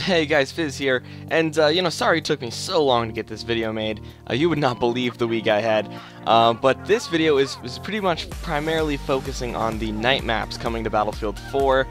Hey guys, Fizz here, and sorry it took me so long to get this video made. You would not believe the week I had, but this video is pretty much primarily focusing on the night maps coming to Battlefield 4.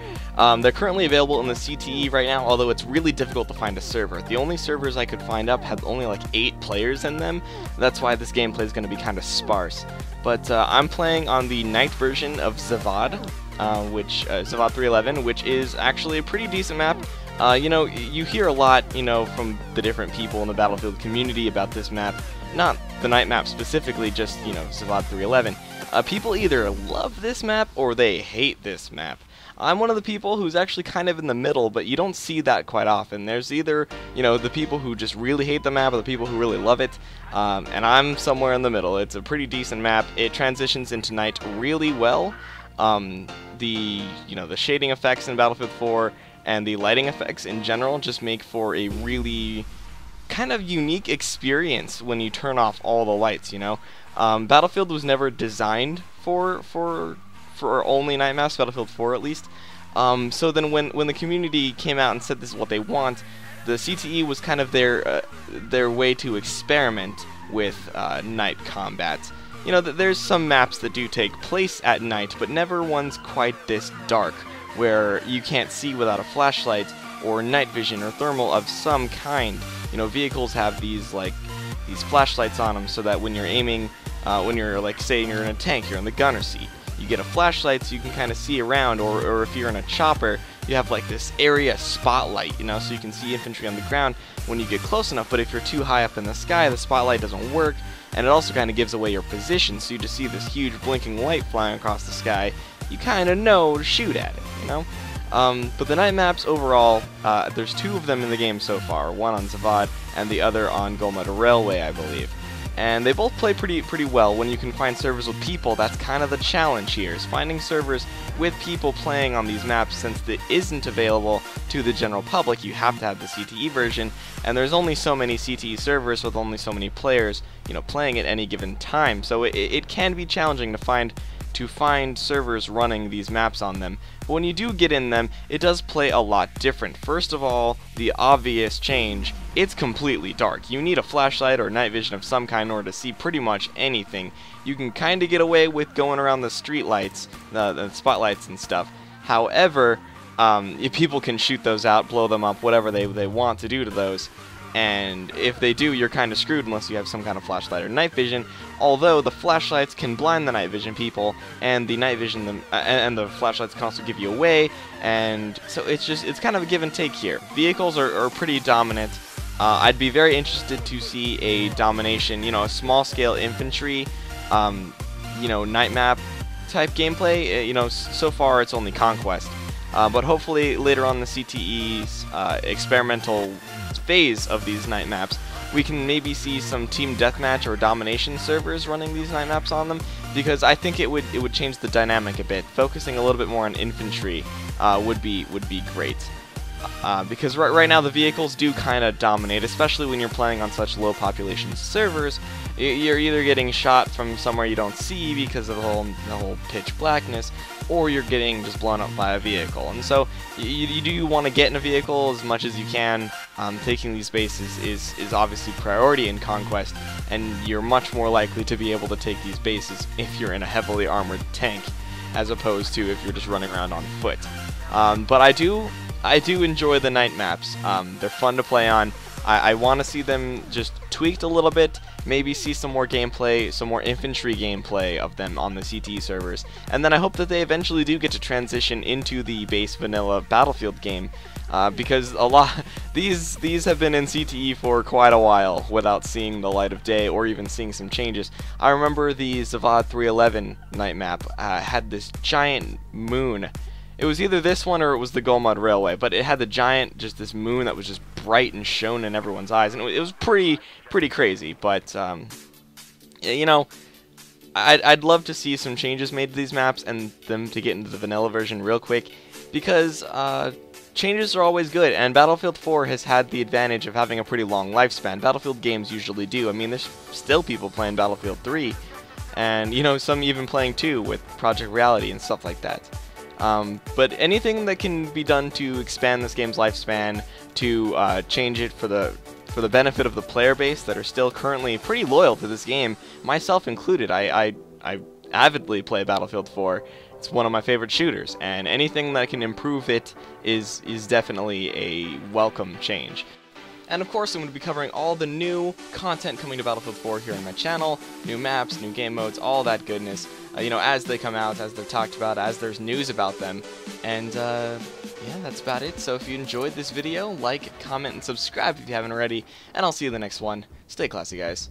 They're currently available in the CTE right now, although it's really difficult to find a server. The only servers I could find up had only like 8 players in them. That's why this gameplay is going to be kind of sparse. But I'm playing on the night version of Zavad, Zavad 311, which is actually a pretty decent map. You hear a lot, from the different people in the Battlefield community about this map. Not the night map specifically, just, Zavad 311. People either love this map or they hate this map. I'm one of the people who's actually kind of in the middle, but you don't see that quite often. There's either, the people who just really hate the map or the people who really love it, and I'm somewhere in the middle. It's a pretty decent map. It transitions into night really well. The shading effects in Battlefield 4 and the lighting effects in general just make for a really kind of unique experience when you turn off all the lights, Battlefield was never designed for only night maps, Battlefield 4 at least. So then when the community came out and said this is what they want, the CTE was kind of their way to experiment with night combat. There's some maps that do take place at night, but never ones quite this dark, where you can't see without a flashlight or night vision or thermal of some kind. Vehicles have these flashlights on them so that when you're aiming, when you're say you're in a tank, you're in the gunner seat, you get a flashlight so you can kind of see around, or if you're in a chopper, you have this area spotlight, so you can see infantry on the ground when you get close enough. But if you're too high up in the sky, the spotlight doesn't work, and it also kind of gives away your position, so you just see this huge blinking light flying across the sky. You kind of know to shoot at it, But the night maps overall, there's 2 of them in the game so far, one on Zavad and the other on Gulmud Railway, I believe. And they both play pretty well. When you can find servers with people, that's kind of the challenge here, is finding servers with people playing on these maps. Since it isn't available to the general public, you have to have the CTE version, and there's only so many CTE servers with only so many players, playing at any given time. So it can be challenging to find servers running these maps on them. But when you do get in them, it does play a lot different. First of all, the obvious change, it's completely dark. You need a flashlight or night vision of some kind in order to see pretty much anything. You can kind of get away with going around the street lights, the spotlights and stuff. However, people can shoot those out, blow them up, whatever they want to do to those. And if they do, you're kind of screwed unless you have some kind of flashlight or night vision. Although the flashlights can blind the night vision people, and the night vision and the flashlights can also give you away. And so it's kind of a give and take here. Vehicles are pretty dominant. I'd be very interested to see a domination, a small scale infantry, night map type gameplay. So far it's only Conquest, but hopefully later on the CTE's experimental phase of these night maps, we can maybe see some team deathmatch or domination servers running these night maps on them, because I think it would change the dynamic a bit. Focusing a little bit more on infantry would be great, because right now the vehicles do kind of dominate, especially when you're playing on such low population servers. You're either getting shot from somewhere you don't see because of the whole pitch blackness, or you're getting just blown up by a vehicle. And so you do want to get in a vehicle as much as you can. Taking these bases is obviously priority in Conquest, and you're much more likely to be able to take these bases if you're in a heavily armored tank, as opposed to if you're just running around on foot. But I do enjoy the night maps. They're fun to play on. I want to see them just tweaked a little bit, maybe see some more gameplay, some more infantry gameplay of them on the CTE servers, and then I hope that they eventually do get to transition into the base vanilla Battlefield game, because these have been in CTE for quite a while without seeing the light of day or even seeing some changes. I remember the Zavad 311 night map had this giant moon. It was either this one or it was the Gulmud Railway, but it had just this moon that was just bright and shone in everyone's eyes, and it was pretty crazy. But I'd love to see some changes made to these maps and them to get into the vanilla version real quick, because changes are always good, and Battlefield 4 has had the advantage of having a pretty long lifespan. Battlefield games usually do. I mean, there's still people playing Battlefield 3, and some even playing 2 with Project Reality and stuff like that. But anything that can be done to expand this game's lifespan, to change it for the benefit of the player base that are still currently pretty loyal to this game, myself included. I avidly play Battlefield 4. It's one of my favorite shooters, and anything that can improve it is definitely a welcome change. And of course, I'm going to be covering all the new content coming to Battlefield 4 here on my channel, new maps, new game modes, all that goodness, you know, as they come out, as they're talked about, as there's news about them. And yeah, that's about it. So if you enjoyed this video, like, comment, and subscribe if you haven't already, and I'll see you in the next one. Stay classy, guys.